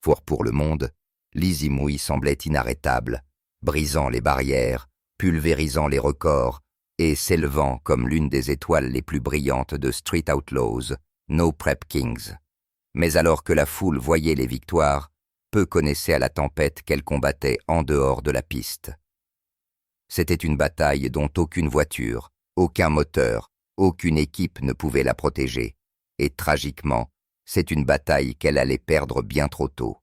Fort pour le monde, Lizzie Mouille semblait inarrêtable, brisant les barrières, pulvérisant les records et s'élevant comme l'une des étoiles les plus brillantes de Street Outlaws, No Prep Kings. Mais alors que la foule voyait les victoires, peu connaissaient à la tempête qu'elle combattait en dehors de la piste. C'était une bataille dont aucune voiture, aucun moteur, aucune équipe ne pouvait la protéger. Et tragiquement, c'est une bataille qu'elle allait perdre bien trop tôt.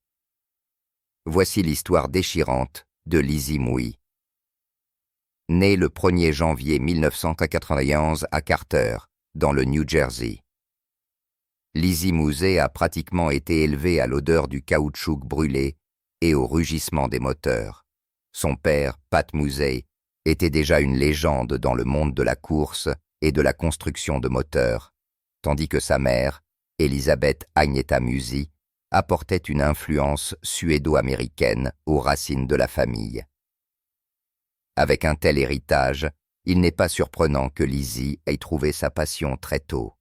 Voici l'histoire déchirante de Lizzie Mouille. Née le 1er janvier 1991 à Carter, dans le New Jersey. Lizzie Mouille a pratiquement été élevée à l'odeur du caoutchouc brûlé et au rugissement des moteurs. Son père, Pat Mouille, était déjà une légende dans le monde de la course et de la construction de moteurs, tandis que sa mère, Elisabeth Agneta Musi, apportait une influence suédo-américaine aux racines de la famille. Avec un tel héritage, il n'est pas surprenant que Lizzie ait trouvé sa passion très tôt.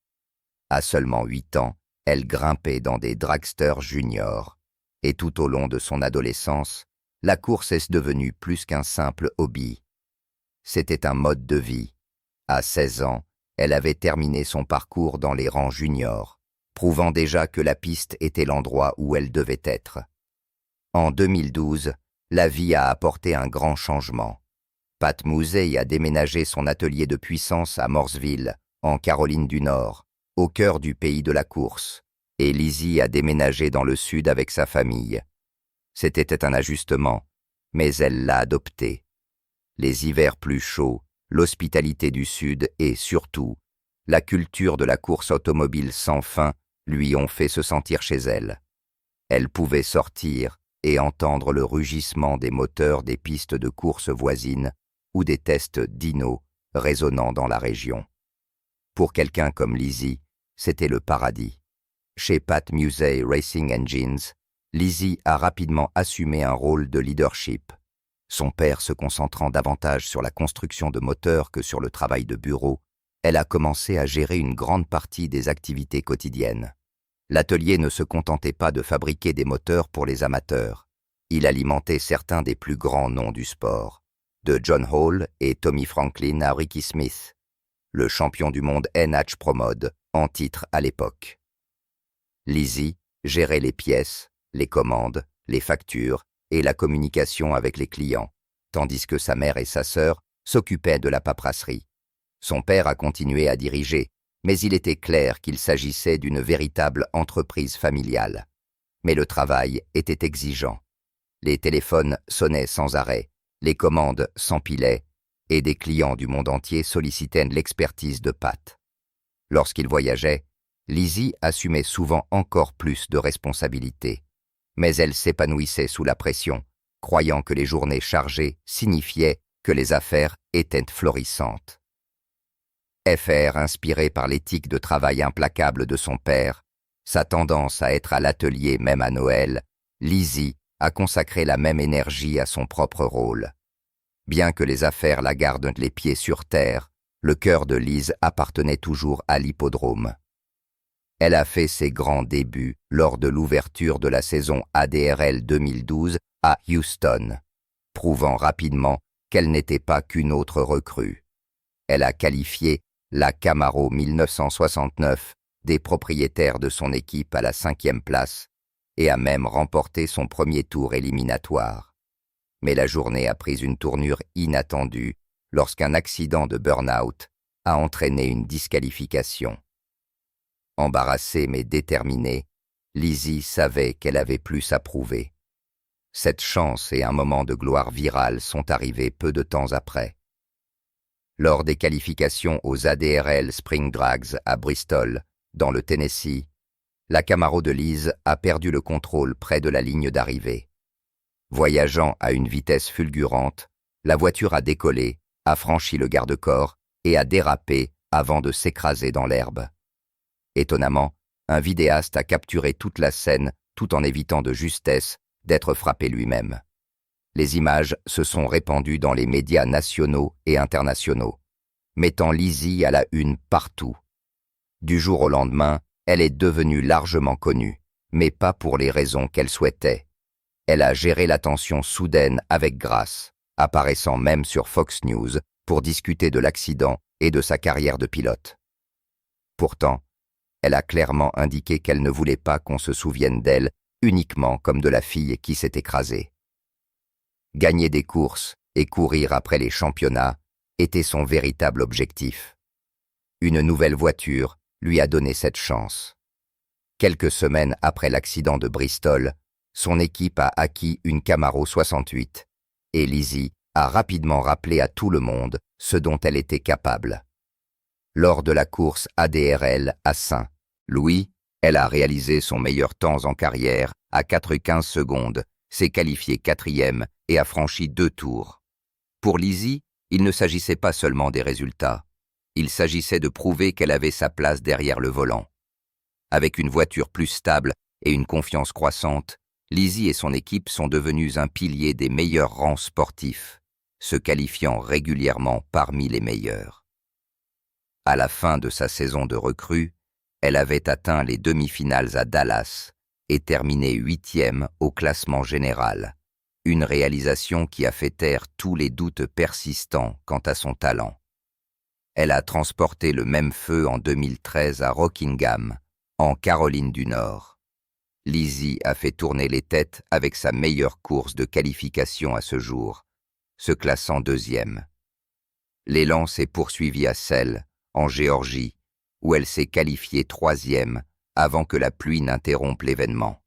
À seulement 8 ans, elle grimpait dans des dragsters juniors, et tout au long de son adolescence, la course est devenue plus qu'un simple hobby. C'était un mode de vie. À 16 ans, elle avait terminé son parcours dans les rangs juniors, prouvant déjà que la piste était l'endroit où elle devait être. En 2012, la vie a apporté un grand changement. Pat Mouille a déménagé son atelier de puissance à Mooresville, en Caroline du Nord, au cœur du pays de la course, et Lizzie a déménagé dans le sud avec sa famille. C'était un ajustement, mais elle l'a adopté. Les hivers plus chauds, l'hospitalité du Sud et, surtout, la culture de la course automobile sans fin lui ont fait se sentir chez elle. Elle pouvait sortir et entendre le rugissement des moteurs des pistes de course voisines ou des tests dyno résonnant dans la région. Pour quelqu'un comme Lizzie, c'était le paradis. Chez Pat Mouille Racing Engines, Lizzie a rapidement assumé un rôle de leadership. Son père se concentrant davantage sur la construction de moteurs que sur le travail de bureau, elle a commencé à gérer une grande partie des activités quotidiennes. L'atelier ne se contentait pas de fabriquer des moteurs pour les amateurs. Il alimentait certains des plus grands noms du sport, de John Hall et Tommy Franklin à Ricky Smith, le champion du monde NH Pro Mode, en titre à l'époque. Lizzie gérait les pièces, les commandes, les factures, et la communication avec les clients, tandis que sa mère et sa sœur s'occupaient de la paperasserie. Son père a continué à diriger, mais il était clair qu'il s'agissait d'une véritable entreprise familiale. Mais le travail était exigeant. Les téléphones sonnaient sans arrêt, les commandes s'empilaient, et des clients du monde entier sollicitaient l'expertise de Pat. Lorsqu'il voyageait, Lizzie assumait souvent encore plus de responsabilités. Mais elle s'épanouissait sous la pression, croyant que les journées chargées signifiaient que les affaires étaient florissantes. FR, inspiré par l'éthique de travail implacable de son père, sa tendance à être à l'atelier même à Noël, Lizzie a consacré la même énergie à son propre rôle. Bien que les affaires la gardent les pieds sur terre, le cœur de Liz appartenait toujours à l'hippodrome. Elle a fait ses grands débuts lors de l'ouverture de la saison ADRL 2012 à Houston, prouvant rapidement qu'elle n'était pas qu'une autre recrue. Elle a qualifié la Camaro 1969 des propriétaires de son équipe à la 5e place et a même remporté son premier tour éliminatoire. Mais la journée a pris une tournure inattendue lorsqu'un accident de burn-out a entraîné une disqualification. Embarrassée mais déterminée, Lizzie savait qu'elle avait plus à prouver. Cette chance et un moment de gloire virale sont arrivés peu de temps après. Lors des qualifications aux ADRL Spring Drags à Bristol, dans le Tennessee, la Camaro de Liz a perdu le contrôle près de la ligne d'arrivée. Voyageant à une vitesse fulgurante, la voiture a décollé, a franchi le garde-corps et a dérapé avant de s'écraser dans l'herbe. Étonnamment, un vidéaste a capturé toute la scène tout en évitant de justesse d'être frappé lui-même. Les images se sont répandues dans les médias nationaux et internationaux, mettant Lizzie à la une partout. Du jour au lendemain, elle est devenue largement connue, mais pas pour les raisons qu'elle souhaitait. Elle a géré la tension soudaine avec grâce, apparaissant même sur Fox News pour discuter de l'accident et de sa carrière de pilote. Pourtant, elle a clairement indiqué qu'elle ne voulait pas qu'on se souvienne d'elle uniquement comme de la fille qui s'est écrasée. Gagner des courses et courir après les championnats était son véritable objectif. Une nouvelle voiture lui a donné cette chance. Quelques semaines après l'accident de Bristol, son équipe a acquis une Camaro 68 et Lizzie a rapidement rappelé à tout le monde ce dont elle était capable. Lors de la course ADRL à Saint-Louis, elle a réalisé son meilleur temps en carrière à 4h15 secondes, s'est qualifiée 4e et a franchi 2 tours. Pour Lizzie, il ne s'agissait pas seulement des résultats. Il s'agissait de prouver qu'elle avait sa place derrière le volant. Avec une voiture plus stable et une confiance croissante, Lizzie et son équipe sont devenus un pilier des meilleurs rangs sportifs, se qualifiant régulièrement parmi les meilleurs. À la fin de sa saison de recrue, elle avait atteint les demi-finales à Dallas et terminé 8e au classement général, une réalisation qui a fait taire tous les doutes persistants quant à son talent. Elle a transporté le même feu en 2013 à Rockingham, en Caroline du Nord. Lizzie a fait tourner les têtes avec sa meilleure course de qualification à ce jour, se classant 2e. L'élan s'est poursuivi à Selle, en Géorgie, où elle s'est qualifiée 3e avant que la pluie n'interrompe l'événement.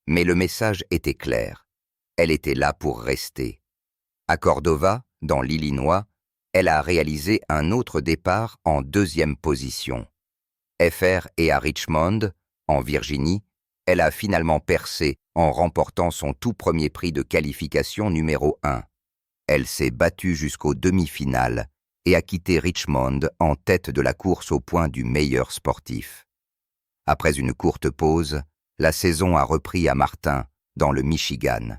Mais le message était clair. Elle était là pour rester. À Cordova, dans l'Illinois, elle a réalisé un autre départ en 2e position. FR et à Richmond, en Virginie, elle a finalement percé en remportant son tout premier prix de qualification numéro 1. Elle s'est battue jusqu'aux demi-finales et a quitté Richmond en tête de la course au point du meilleur sportif. Après une courte pause, la saison a repris à Martin, dans le Michigan.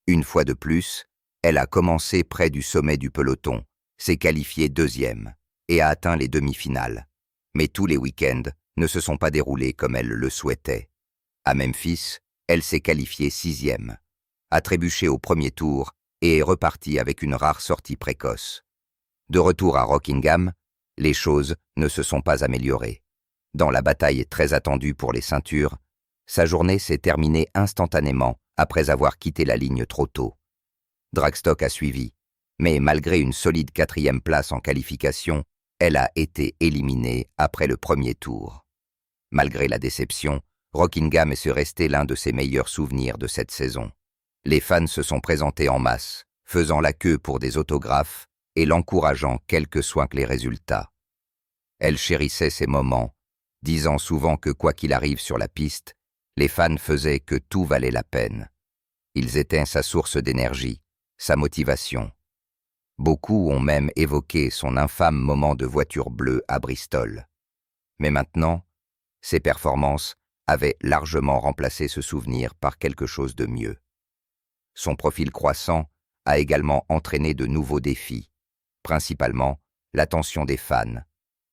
Une fois de plus, elle a commencé près du sommet du peloton, s'est qualifiée 2e et a atteint les demi-finales. Mais tous les week-ends ne se sont pas déroulés comme elle le souhaitait. À Memphis, elle s'est qualifiée 6e, a trébuché au premier tour et est repartie avec une rare sortie précoce. De retour à Rockingham, les choses ne se sont pas améliorées. Dans la bataille très attendue pour les ceintures, sa journée s'est terminée instantanément après avoir quitté la ligne trop tôt. Dragstock a suivi, mais malgré une solide 4e place en qualification, elle a été éliminée après le premier tour. Malgré la déception, Rockingham est resté l'un de ses meilleurs souvenirs de cette saison. Les fans se sont présentés en masse, faisant la queue pour des autographes et l'encourageant quels que soient les résultats. Elle chérissait ces moments, disant souvent que quoi qu'il arrive sur la piste, les fans faisaient que tout valait la peine. Ils étaient sa source d'énergie, sa motivation. Beaucoup ont même évoqué son infâme moment de voiture bleue à Bristol. Mais maintenant, ses performances avaient largement remplacé ce souvenir par quelque chose de mieux. Son profil croissant a également entraîné de nouveaux défis, principalement l'attention des fans,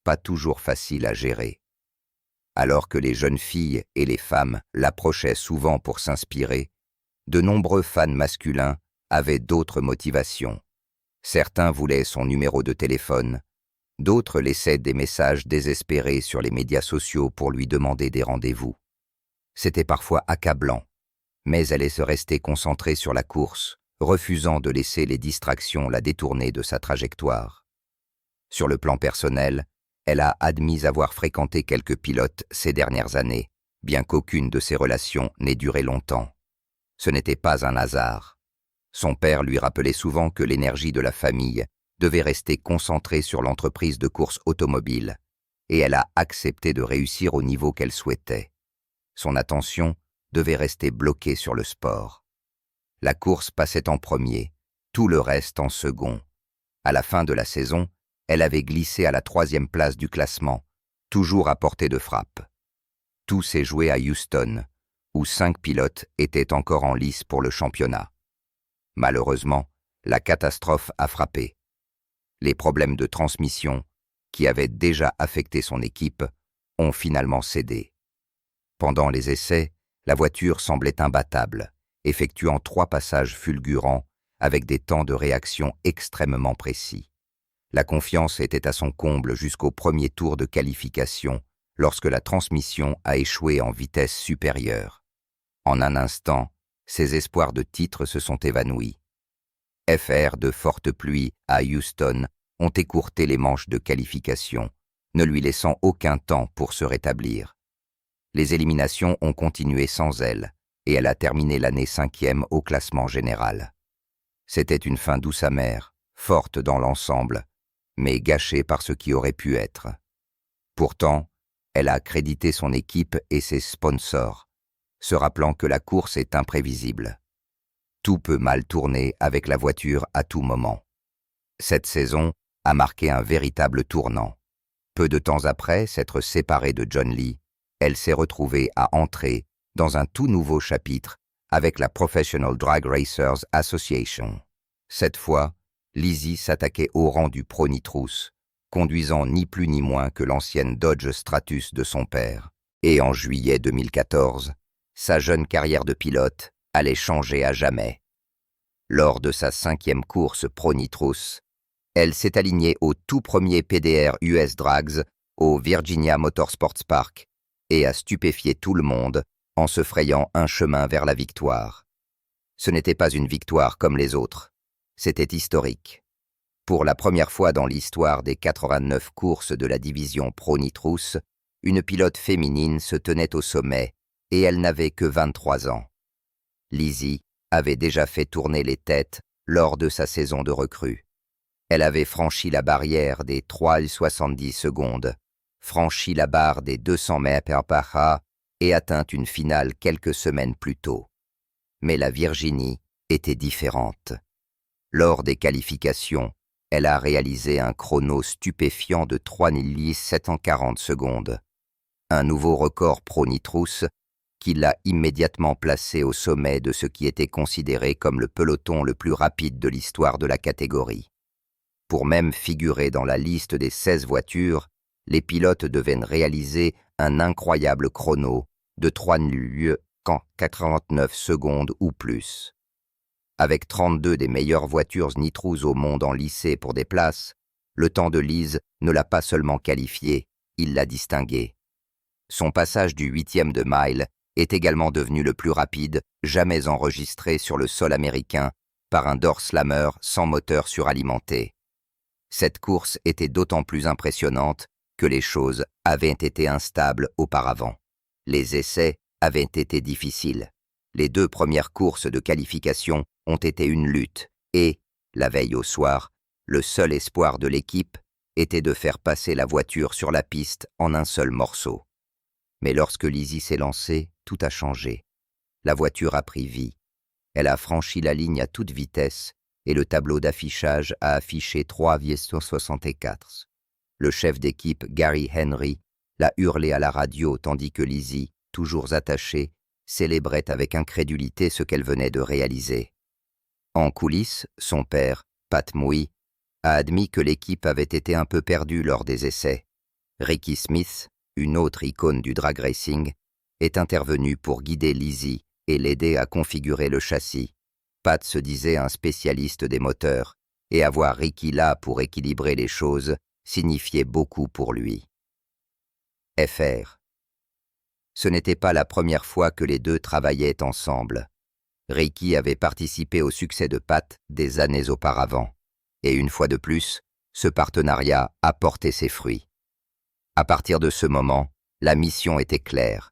pas toujours facile à gérer. Alors que les jeunes filles et les femmes l'approchaient souvent pour s'inspirer, de nombreux fans masculins avaient d'autres motivations. Certains voulaient son numéro de téléphone, d'autres laissaient des messages désespérés sur les médias sociaux pour lui demander des rendez-vous. C'était parfois accablant, mais elle est restée concentrée sur la course, refusant de laisser les distractions la détourner de sa trajectoire. Sur le plan personnel, elle a admis avoir fréquenté quelques pilotes ces dernières années, bien qu'aucune de ces relations n'ait duré longtemps. Ce n'était pas un hasard. Son père lui rappelait souvent que l'énergie de la famille devait rester concentrée sur l'entreprise de course automobile, et elle a accepté de réussir au niveau qu'elle souhaitait. Son attention devait rester bloquée sur le sport. La course passait en premier, tout le reste en second. À la fin de la saison, elle avait glissé à la 3e place du classement, toujours à portée de frappe. Tout s'est joué à Houston, où 5 pilotes étaient encore en lice pour le championnat. Malheureusement, la catastrophe a frappé. Les problèmes de transmission, qui avaient déjà affecté son équipe, ont finalement cédé. Pendant les essais, La voiture semblait imbattable, effectuant 3 passages fulgurants avec des temps de réaction extrêmement précis. La confiance était à son comble jusqu'au premier tour de qualification, lorsque la transmission a échoué en vitesse supérieure. En un instant, ses espoirs de titre se sont évanouis. FR de fortes pluies à Houston ont écourté les manches de qualification, ne lui laissant aucun temps pour se rétablir. Les éliminations ont continué sans elle, et elle a terminé l'année 5e au classement général. C'était une fin douce amère, forte dans l'ensemble, mais gâchée par ce qui aurait pu être. Pourtant, elle a crédité son équipe et ses sponsors, se rappelant que la course est imprévisible. Tout peut mal tourner avec la voiture à tout moment. Cette saison a marqué un véritable tournant. Peu de temps après s'être séparée de John Lee, elle s'est retrouvée à entrer dans un tout nouveau chapitre avec la Professional Drag Racers Association. Cette fois, Lizzie s'attaquait au rang du Pro Nitrous, conduisant ni plus ni moins que l'ancienne Dodge Stratus de son père. Et en juillet 2014, sa jeune carrière de pilote allait changer à jamais. Lors de sa 5e course Pro Nitrous, elle s'est alignée au tout premier PDR US Drags au Virginia Motorsports Park et a stupéfié tout le monde en se frayant un chemin vers la victoire. Ce n'était pas une victoire comme les autres, c'était historique. Pour la première fois dans l'histoire des 89 courses de la division Pro Nitrous, une pilote féminine se tenait au sommet et elle n'avait que 23 ans. Lizzie avait déjà fait tourner les têtes lors de sa saison de recrue. Elle avait franchi la barrière des 3,70 secondes, franchi la barre des 200 mètres par heure et atteint une finale quelques semaines plus tôt. Mais la Virginie était différente. Lors des qualifications, elle a réalisé un chrono stupéfiant de 3,740 secondes, un nouveau record Pro Nitrous qui l'a immédiatement placé au sommet de ce qui était considéré comme le peloton le plus rapide de l'histoire de la catégorie. Pour même figurer dans la liste des 16 voitures, les pilotes devaient réaliser un incroyable chrono de 3,89 secondes ou plus. Avec 32 des meilleures voitures Nitrous au monde enlissées pour des places, le temps de Liz ne l'a pas seulement qualifié, il l'a distingué. Son passage du 8e de mile est également devenu le plus rapide jamais enregistré sur le sol américain par un door slammer sans moteur suralimenté. Cette course était d'autant plus impressionnante que les choses avaient été instables auparavant. Les essais avaient été difficiles. Les 2 premières courses de qualification ont été une lutte et, la veille au soir, le seul espoir de l'équipe était de faire passer la voiture sur la piste en un seul morceau. Mais lorsque Lizzie s'est lancée, tout a changé. La voiture a pris vie. Elle a franchi la ligne à toute vitesse et le tableau d'affichage a affiché 3,64. Le chef d'équipe Gary Henry l'a hurlé à la radio tandis que Lizzie, toujours attachée, célébrait avec incrédulité ce qu'elle venait de réaliser. En coulisses, son père, Pat Mouy, a admis que l'équipe avait été un peu perdue lors des essais. Ricky Smith, une autre icône du drag racing, est intervenu pour guider Lizzie et l'aider à configurer le châssis. Pat se disait un spécialiste des moteurs, et avoir Ricky là pour équilibrer les choses signifiait beaucoup pour lui. FR. Ce n'était pas la première fois que les deux travaillaient ensemble. Ricky avait participé au succès de Pat des années auparavant, et une fois de plus, ce partenariat a porté ses fruits. À partir de ce moment, la mission était claire.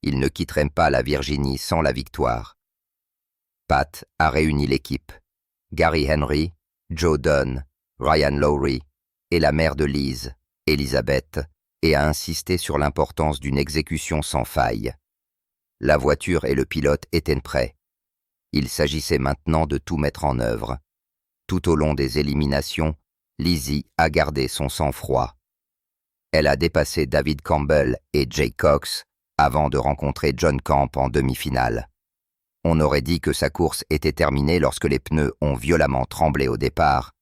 Ils ne quitteraient pas la Virginie sans la victoire. Pat a réuni l'équipe, Gary Henry, Joe Dunn, Ryan Lowry et la mère de Liz, Elizabeth, et a insisté sur l'importance d'une exécution sans faille. La voiture et le pilote étaient prêts. Il s'agissait maintenant de tout mettre en œuvre. Tout au long des éliminations, Lizzie a gardé son sang-froid. Elle a dépassé David Campbell et Jay Cox avant de rencontrer John Camp en demi-finale. On aurait dit que sa course était terminée lorsque les pneus ont violemment tremblé au départ,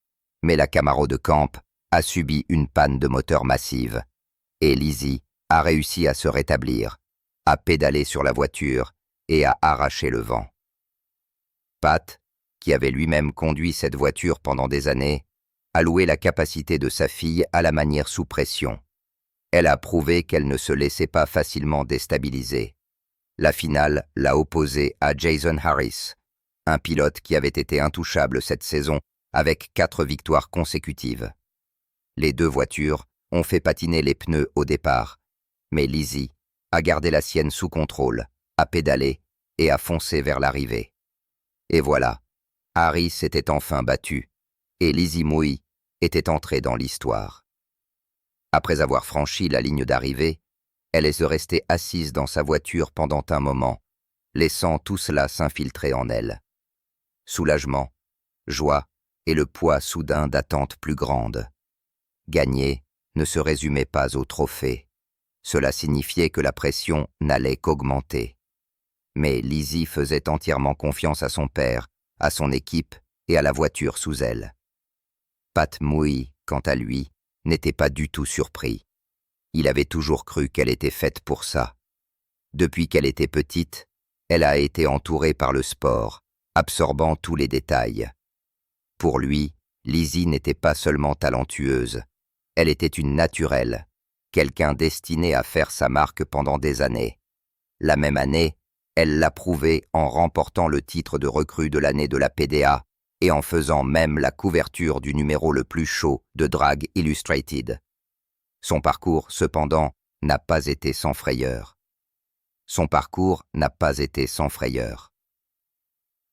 mais la Camaro de Camp a subi une panne de moteur massive, et Lizzie a réussi à se rétablir, à pédaler sur la voiture et a arraché le vent. Pat, qui avait lui-même conduit cette voiture pendant des années, a loué la capacité de sa fille à la manière sous pression. Elle a prouvé qu'elle ne se laissait pas facilement déstabiliser. La finale l'a opposée à Jason Harris, un pilote qui avait été intouchable cette saison avec 4 victoires consécutives. Les 2 voitures ont fait patiner les pneus au départ, mais Lizzie a gardé la sienne sous contrôle, a pédalé et a foncé vers l'arrivée. Et voilà, Harris était enfin battu, et Lizzie Mouy était entrée dans l'histoire. Après avoir franchi la ligne d'arrivée, elle est restée assise dans sa voiture pendant un moment, laissant tout cela s'infiltrer en elle. Soulagement, joie et le poids soudain d'attentes plus grandes. Gagner ne se résumait pas au trophée. Cela signifiait que la pression n'allait qu'augmenter. Mais Lizzie faisait entièrement confiance à son père, à son équipe et à la voiture sous elle. Pat Mouy, quant à lui, n'était pas du tout surpris. Il avait toujours cru qu'elle était faite pour ça. Depuis qu'elle était petite, elle a été entourée par le sport, absorbant tous les détails. Pour lui, Lizzie n'était pas seulement talentueuse, elle était une naturelle, quelqu'un destiné à faire sa marque pendant des années. La même année, elle l'a prouvé en remportant le titre de recrue de l'année de la PDA et en faisant même la couverture du numéro le plus chaud de Drag Illustrated. Son parcours, cependant, n'a pas été sans frayeur.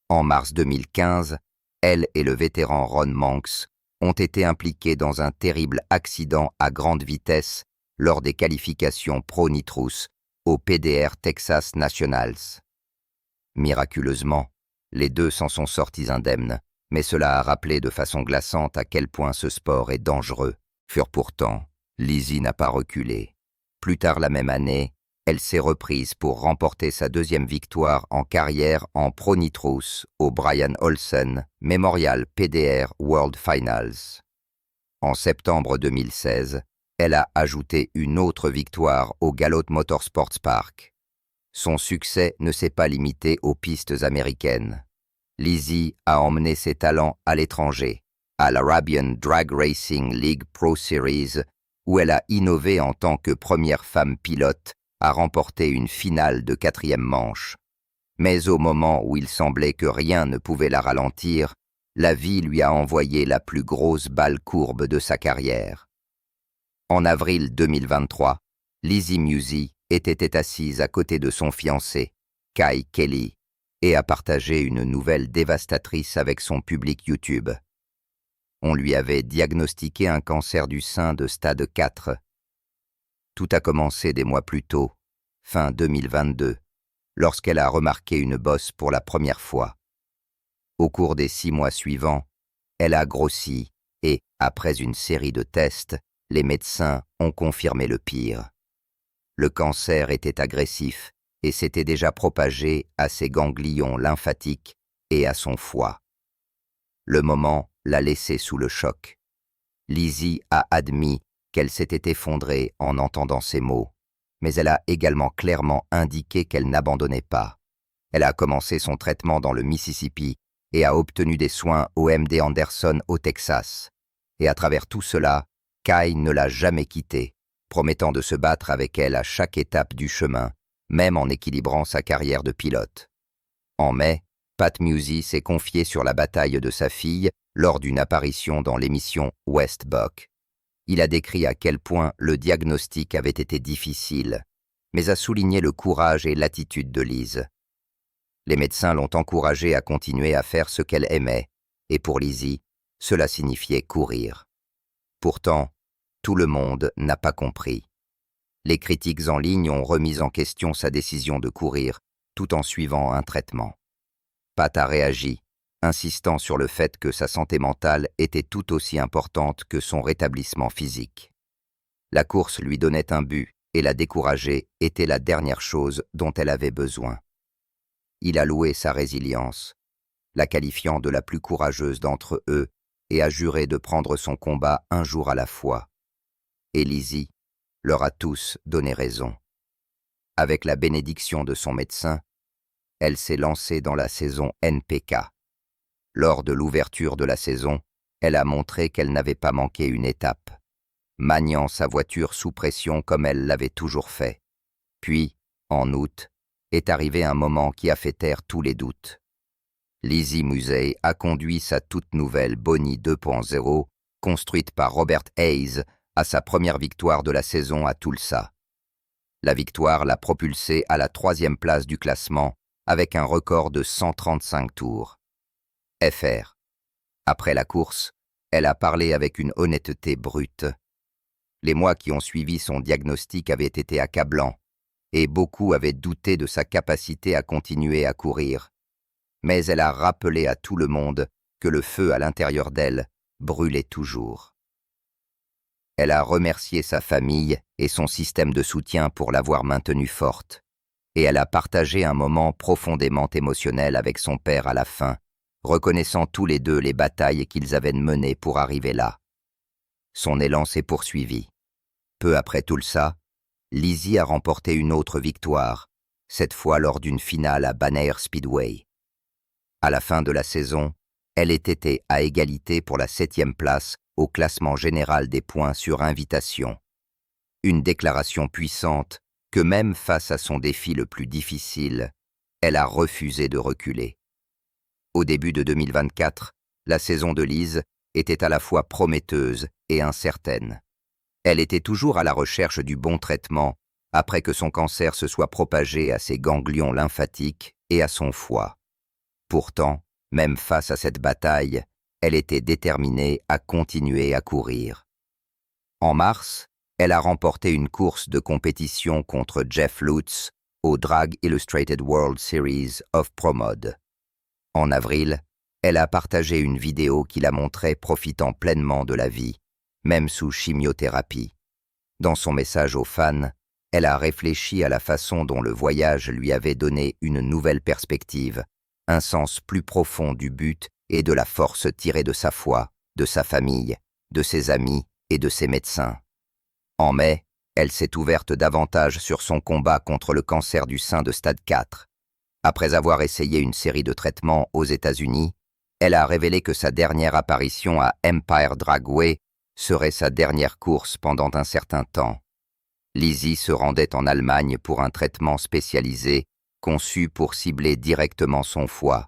En mars 2015, elle et le vétéran Ron Manx ont été impliqués dans un terrible accident à grande vitesse lors des qualifications Pro Nitrous au PDR Texas Nationals. Miraculeusement, les 2 s'en sont sortis indemnes, mais cela a rappelé de façon glaçante à quel point ce sport est dangereux. Pourtant, Lizzie n'a pas reculé. Plus tard la même année, elle s'est reprise pour remporter sa 2e victoire en carrière en Pro Nitrous au Brian Olsen Memorial PDR World Finals. En septembre 2016, elle a ajouté une autre victoire au Gallows Motorsports Park. Son succès ne s'est pas limité aux pistes américaines. Lizzie a emmené ses talents à l'étranger, à l'Arabian Drag Racing League Pro Series, où elle a innové en tant que première femme pilote à remporter une finale de 4e manche. Mais au moment où il semblait que rien ne pouvait la ralentir, la vie lui a envoyé la plus grosse balle courbe de sa carrière. En avril 2023, Lizzie Mouy était assise à côté de son fiancé, Kai Kelly, et a partagé une nouvelle dévastatrice avec son public YouTube. On lui avait diagnostiqué un cancer du sein de stade 4. Tout a commencé des mois plus tôt, fin 2022, lorsqu'elle a remarqué une bosse pour la première fois. Au cours des 6 mois suivants, elle a grossi et, après une série de tests, les médecins ont confirmé le pire. Le cancer était agressif et s'était déjà propagé à ses ganglions lymphatiques et à son foie. Le moment l'a laissée sous le choc. Lizzie a admis qu'elle s'était effondrée en entendant ces mots, mais elle a également clairement indiqué qu'elle n'abandonnait pas. Elle a commencé son traitement dans le Mississippi et a obtenu des soins au MD Anderson au Texas. Et à travers tout cela, Kai ne l'a jamais quittée, promettant de se battre avec elle à chaque étape du chemin, même en équilibrant sa carrière de pilote. En mai, Pat Mouy s'est confié sur la bataille de sa fille lors d'une apparition dans l'émission West Buck. Il a décrit à quel point le diagnostic avait été difficile, mais a souligné le courage et l'attitude de Liz. Les médecins l'ont encouragée à continuer à faire ce qu'elle aimait, et pour Lizzie, cela signifiait courir. Pourtant, tout le monde n'a pas compris. Les critiques en ligne ont remis en question sa décision de courir, tout en suivant un traitement. Pat a réagi, insistant sur le fait que sa santé mentale était tout aussi importante que son rétablissement physique. La course lui donnait un but, et la décourager était la dernière chose dont elle avait besoin. Il a loué sa résilience, la qualifiant de la plus courageuse d'entre eux, et a juré de prendre son combat un jour à la fois. Et Lizzie leur a tous donné raison. Avec la bénédiction de son médecin, elle s'est lancée dans la saison NPK. Lors de l'ouverture de la saison, elle a montré qu'elle n'avait pas manqué une étape, maniant sa voiture sous pression comme elle l'avait toujours fait. Puis, en août, est arrivé un moment qui a fait taire tous les doutes. Lizzie Musey a conduit sa toute nouvelle Bonnie 2.0, construite par Robert Hayes, à sa première victoire de la saison à Tulsa. La victoire l'a propulsée à la 3e place du classement avec un record de 135 tours. FR. Après la course, elle a parlé avec une honnêteté brute. Les mois qui ont suivi son diagnostic avaient été accablants, et beaucoup avaient douté de sa capacité à continuer à courir. Mais elle a rappelé à tout le monde que le feu à l'intérieur d'elle brûlait toujours. Elle a remercié sa famille et son système de soutien pour l'avoir maintenue forte, et elle a partagé un moment profondément émotionnel avec son père à la fin, reconnaissant tous les deux les batailles qu'ils avaient menées pour arriver là. Son élan s'est poursuivi. Peu après Tulsa, Lizzie a remporté une autre victoire, cette fois lors d'une finale à Banner Speedway. À la fin de la saison, elle était à égalité pour la 7e place au classement général des points sur invitation. Une déclaration puissante que même face à son défi le plus difficile, elle a refusé de reculer. Au début de 2024, la saison de Liz était à la fois prometteuse et incertaine. Elle était toujours à la recherche du bon traitement après que son cancer se soit propagé à ses ganglions lymphatiques et à son foie. Pourtant, même face à cette bataille, elle était déterminée à continuer à courir. En mars, elle a remporté une course de compétition contre Jeff Lutz au Drag Illustrated World Series of Pro Mod. En avril, elle a partagé une vidéo qui la montrait profitant pleinement de la vie, même sous chimiothérapie. Dans son message aux fans, elle a réfléchi à la façon dont le voyage lui avait donné une nouvelle perspective, un sens plus profond du but et de la force tirée de sa foi, de sa famille, de ses amis et de ses médecins. En mai, elle s'est ouverte davantage sur son combat contre le cancer du sein de stade 4. Après avoir essayé une série de traitements aux États-Unis, elle a révélé que sa dernière apparition à Empire Dragway serait sa dernière course pendant un certain temps. Lizzie se rendait en Allemagne pour un traitement spécialisé conçu pour cibler directement son foie.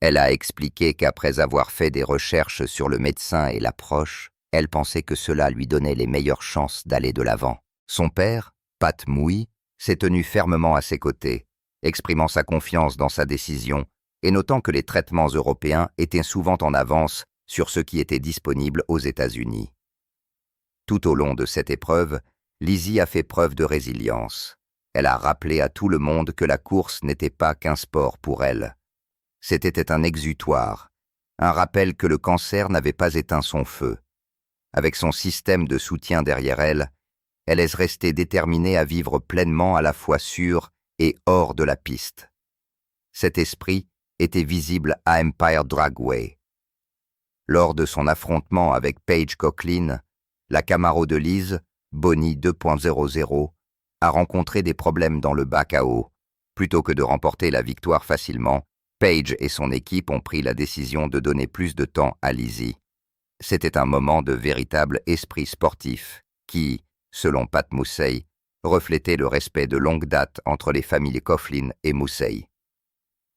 Elle a expliqué qu'après avoir fait des recherches sur le médecin et l'approche, elle pensait que cela lui donnait les meilleures chances d'aller de l'avant. Son père, Pat Mouy, s'est tenu fermement à ses côtés, exprimant sa confiance dans sa décision et notant que les traitements européens étaient souvent en avance sur ce qui était disponible aux États-Unis. Tout au long de cette épreuve, Lizzie a fait preuve de résilience. Elle a rappelé à tout le monde que la course n'était pas qu'un sport pour elle. C'était un exutoire, un rappel que le cancer n'avait pas éteint son feu. Avec son système de soutien derrière elle, elle est restée déterminée à vivre pleinement à la fois sur et hors de la piste. Cet esprit était visible à Empire Dragway. Lors de son affrontement avec Paige Coughlin, la Camaro de Liz, Bonnie 2.00, a rencontré des problèmes dans le bac à eau. Plutôt que de remporter la victoire facilement, Paige et son équipe ont pris la décision de donner plus de temps à Lizzie. C'était un moment de véritable esprit sportif qui, selon Pat Musey, reflétait le respect de longue date entre les familles Coughlin et Musey.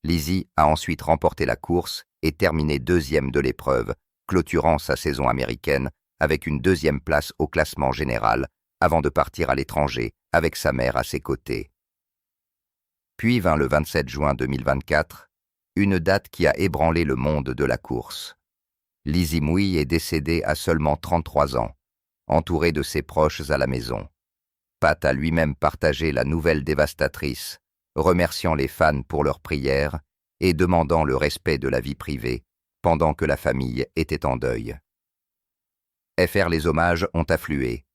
Lizzie a ensuite remporté la course et terminé 2e de l'épreuve, clôturant sa saison américaine avec une 2e place au classement général avant de partir à l'étranger avec sa mère à ses côtés. Puis vint le 27 juin 2024, une date qui a ébranlé le monde de la course. Lizzie Mouy est décédée à seulement 33 ans, entourée de ses proches à la maison. Pat a lui-même partagé la nouvelle dévastatrice, remerciant les fans pour leurs prières et demandant le respect de la vie privée pendant que la famille était en deuil. FR les hommages ont afflué,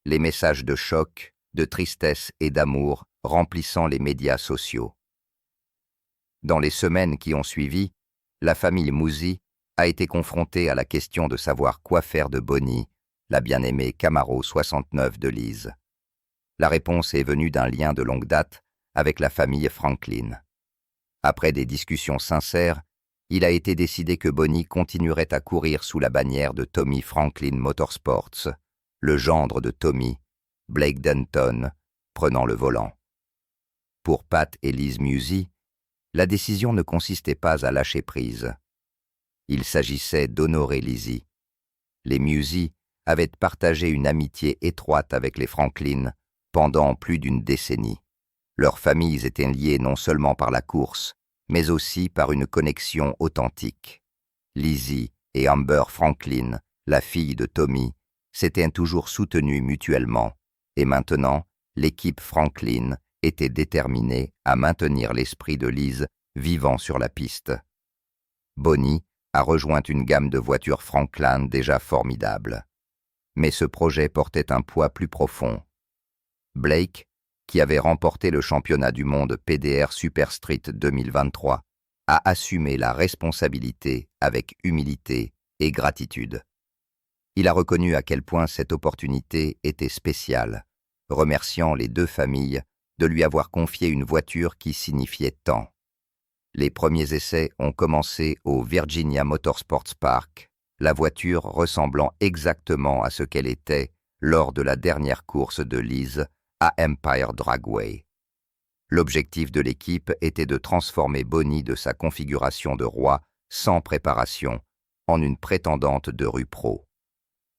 les messages de choc, de tristesse et d'amour remplissant les médias sociaux. Dans les semaines qui ont suivi, la famille Musey a été confrontée à la question de savoir quoi faire de Bonnie, la bien-aimée Camaro 69 de Liz. La réponse est venue d'un lien de longue date avec la famille Franklin. Après des discussions sincères, il a été décidé que Bonnie continuerait à courir sous la bannière de Tommy Franklin Motorsports, le gendre de Tommy, Blake Denton, prenant le volant. Pour Pat et Liz Musey, la décision ne consistait pas à lâcher prise. Il s'agissait d'honorer Lizzie. Les Musey avaient partagé une amitié étroite avec les Franklin pendant plus d'une décennie. Leurs familles étaient liées non seulement par la course, mais aussi par une connexion authentique. Lizzie et Amber Franklin, la fille de Tommy, s'étaient toujours soutenues mutuellement, et maintenant, l'équipe Franklin était déterminée à maintenir l'esprit de Liz vivant sur la piste. Bonnie a rejoint une gamme de voitures Franklin déjà formidable. Mais ce projet portait un poids plus profond. Blake, qui avait remporté le championnat du monde PDR Super Street 2023, a assumé la responsabilité avec humilité et gratitude. Il a reconnu à quel point cette opportunité était spéciale, remerciant les deux familles de lui avoir confié une voiture qui signifiait tant. Les premiers essais ont commencé au Virginia Motorsports Park, la voiture ressemblant exactement à ce qu'elle était lors de la dernière course de Liz à Empire Dragway. L'objectif de l'équipe était de transformer Bonnie de sa configuration de roi sans préparation en une prétendante de rue pro.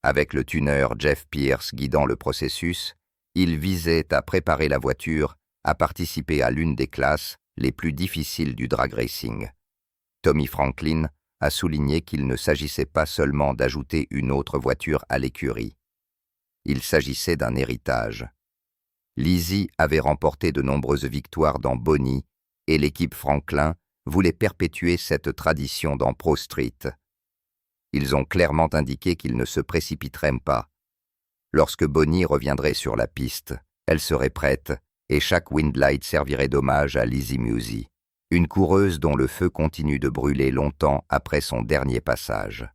Avec le tuner Jeff Pierce guidant le processus, il visait à préparer la voiture à participer à l'une des classes les plus difficiles du drag racing. Tommy Franklin a souligné qu'il ne s'agissait pas seulement d'ajouter une autre voiture à l'écurie. Il s'agissait d'un héritage. Lizzie avait remporté de nombreuses victoires dans Bonnie et l'équipe Franklin voulait perpétuer cette tradition dans Pro Street. Ils ont clairement indiqué qu'ils ne se précipiteraient pas. Lorsque Bonnie reviendrait sur la piste, elle serait prête et chaque windlight servirait d'hommage à Lizzie Musey, une coureuse dont le feu continue de brûler longtemps après son dernier passage.